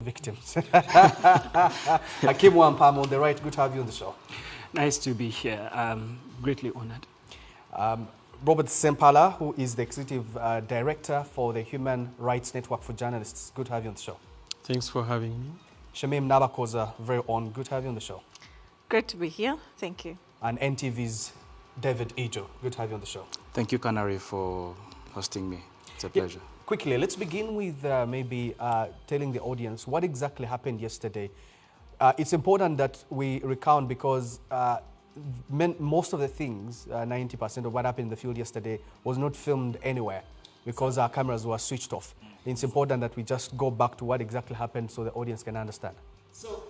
Victims. Hakim Wampam on the right, good to have you on the show. Nice to be here. I'm greatly honored. Robert Sempala, who is the Executive Director for the Human Rights Network for Journalists, good to have you on the show. Thanks for having me. Shamim Nabakoza, very own, good to have you on the show. Great to be here, thank you. And NTV's David Ijo, good to have you on the show. Thank you, Canary, for hosting me. It's a pleasure. Quickly, let's begin with maybe telling the audience what exactly happened yesterday. It's important that we recount because most of the things, 90% of what happened in the field yesterday was not filmed anywhere because our cameras were switched off. It's important that we just go back to what exactly happened so the audience can understand. So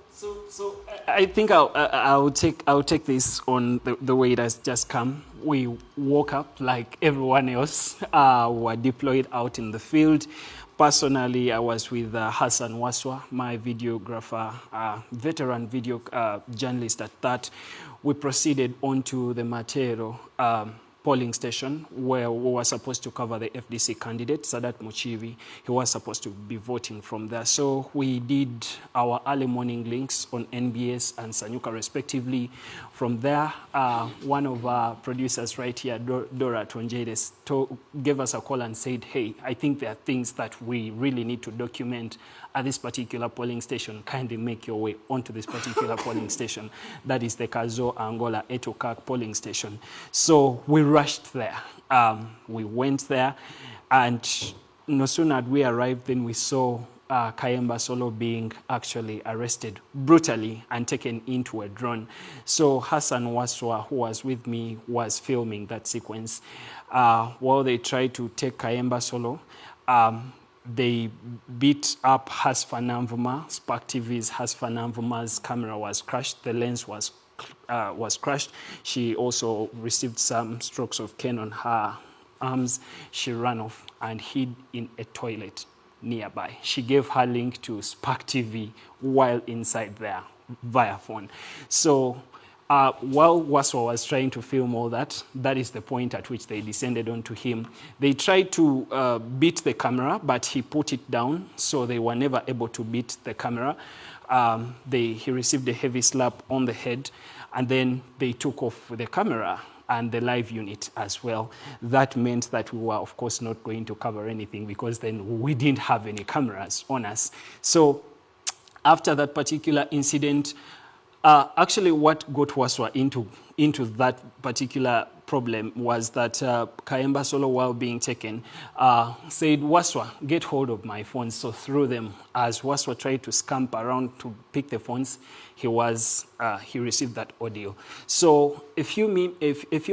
I think I'll take this on the way it has just come. We woke up like everyone else. Were deployed out in the field. Personally, I was with Hassan Waswa, my videographer, veteran video journalist at that. We proceeded onto the Matero polling station where we were supposed to cover the FDC candidate, Sadat Muchivi. He was supposed to be voting from there. So we did our early morning links on NBS and Sanyuka respectively. From there, one of our producers right here, Dora Tonjedes, gave us a call and said, hey, I think there are things that we really need to document at this particular polling station. Kindly make your way onto this particular polling station. That is the Kazo Angola Etokak polling station. So we rushed there. We went there, and no sooner had we arrived, then we saw Kayemba Solo being actually arrested brutally and taken into a drone. So Hassan Waswa, who was with me, was filming that sequence. While they tried to take Kayemba Solo, they beat up Hasfan Amvuma. Spark TV's Hasfan Amvuma's camera was crushed. The lens was crushed. She also received some strokes of cane on her arms. She ran off and hid in a toilet nearby. She gave her link to Spark TV while inside there via phone. So while Waswa was trying to film all that, that is the point at which they descended onto him. They tried to beat the camera, but he put it down, so they were never able to beat the camera. He received a heavy slap on the head, and then they took off the camera and the live unit as well. That meant that we were, of course, not going to cover anything because then we didn't have any cameras on us. So after that particular incident, actually what got Waswa into that particular problem was that Kayemba Solo, while being taken, said, Waswa, get hold of my phones. So threw them. As Waswa tried to scamper around to pick the phones, he received that audio. So a few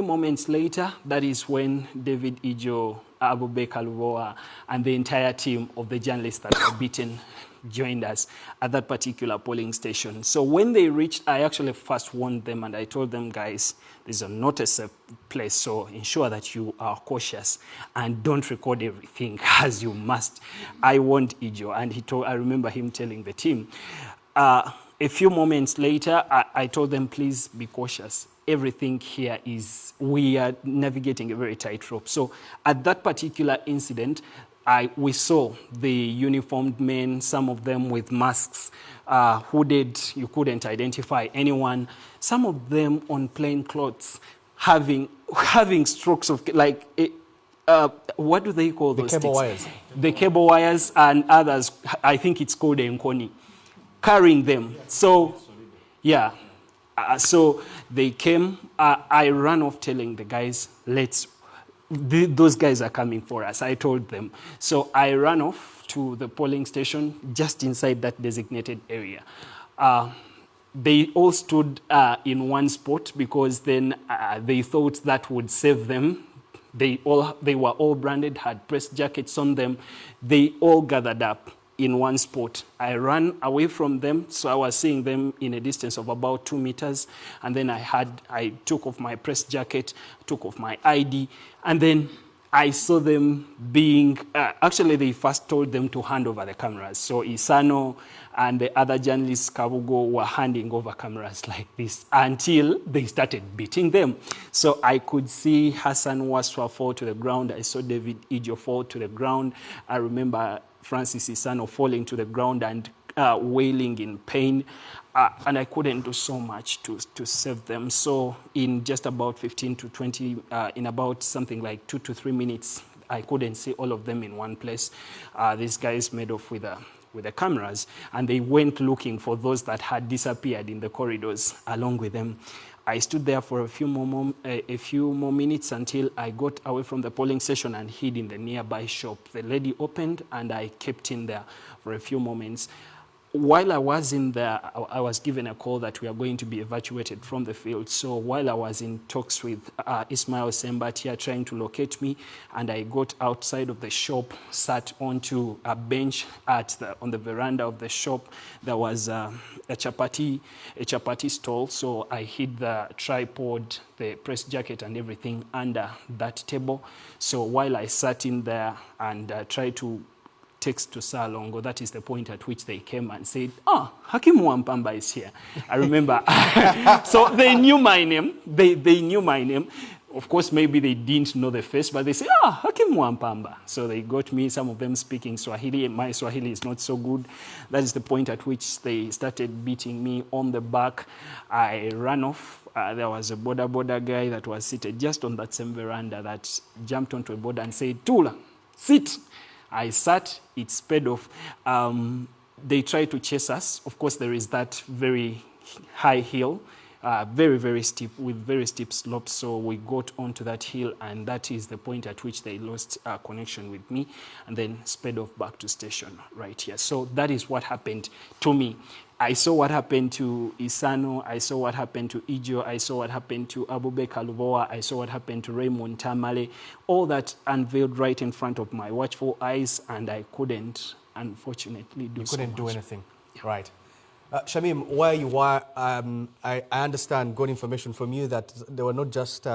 moments later, that is when David Ijo, Abubakar Lubowa, and the entire team of the journalists that were beaten joined us at that particular polling station. So when they reached, I actually first warned them and I told them, guys, this is not a safe place, so ensure that you are cautious and don't record everything as you must. I warned Ijo, and I remember him telling the team. A few moments later, I told them, please be cautious. Everything here we are navigating a very tight rope. So at that particular incident, we saw the uniformed men, some of them with masks, hooded, you couldn't identify anyone. Some of them on plain clothes, having strokes of, like, what do they call those cable sticks? wires. The cable wires, and others, I think it's called enkoni, carrying them. So, yeah. So they came. I ran off telling the guys, those guys are coming for us. I told them. So I ran off to the polling station just inside that designated area. They all stood in one spot because then they thought that would save them. They were all branded, had press jackets on them. They all gathered up in one spot. I ran away from them, so I was seeing them in a distance of about 2 meters, and then I took off my press jacket, took off my ID, and then I saw them being, actually they first told them to hand over the cameras. So Isano and the other journalists, Kabugo, were handing over cameras like this until they started beating them. So I could see Hassan Waswa fall to the ground. I saw David Ijo fall to the ground. I remember Francis Isano falling to the ground, and wailing in pain, and I couldn't do so much to save them. So in just about 15 to 20, in about something like 2 to 3 minutes, I couldn't see all of them in one place. These guys made off with the cameras, and they went looking for those that had disappeared in the corridors along with them. I stood there for a few more minutes until I got away from the polling station and hid in the nearby shop. The lady opened, and I kept in there for a few moments. While I was in there, I was given a call that we are going to be evacuated from the field. So while I was in talks with Ismail Sembatia trying to locate me, and I got outside of the shop, sat onto a bench on the veranda of the shop. There was a chapati stall, so I hid the tripod, the press jacket and everything under that table. So while I sat in there and tried to text to Salongo, that is the point at which they came and said, Hakim Wampamba is here. I remember. So they knew my name. They knew my name. Of course, maybe they didn't know the face, but they said, Hakim Wampamba. So they got me, some of them speaking Swahili. My Swahili is not so good. That is the point at which they started beating me on the back. I ran off. There was a border guy that was seated just on that same veranda that jumped onto a border and said, Tula, sit. I sat, it sped off. They tried to chase us. Of course, there is that very high hill, very, very steep, with very steep slopes. So we got onto that hill, and that is the point at which they lost connection with me and then sped off back to station right here. So that is what happened to me. I saw what happened to Isano, I saw what happened to Ijo, I saw what happened to Abubakar Lubowa, I saw what happened to Raymond Tamale, all that unveiled right in front of my watchful eyes, and I couldn't, unfortunately, do so much. You couldn't do anything, yeah. Right. Shamim, where you were, I understand, got information from you that there were not just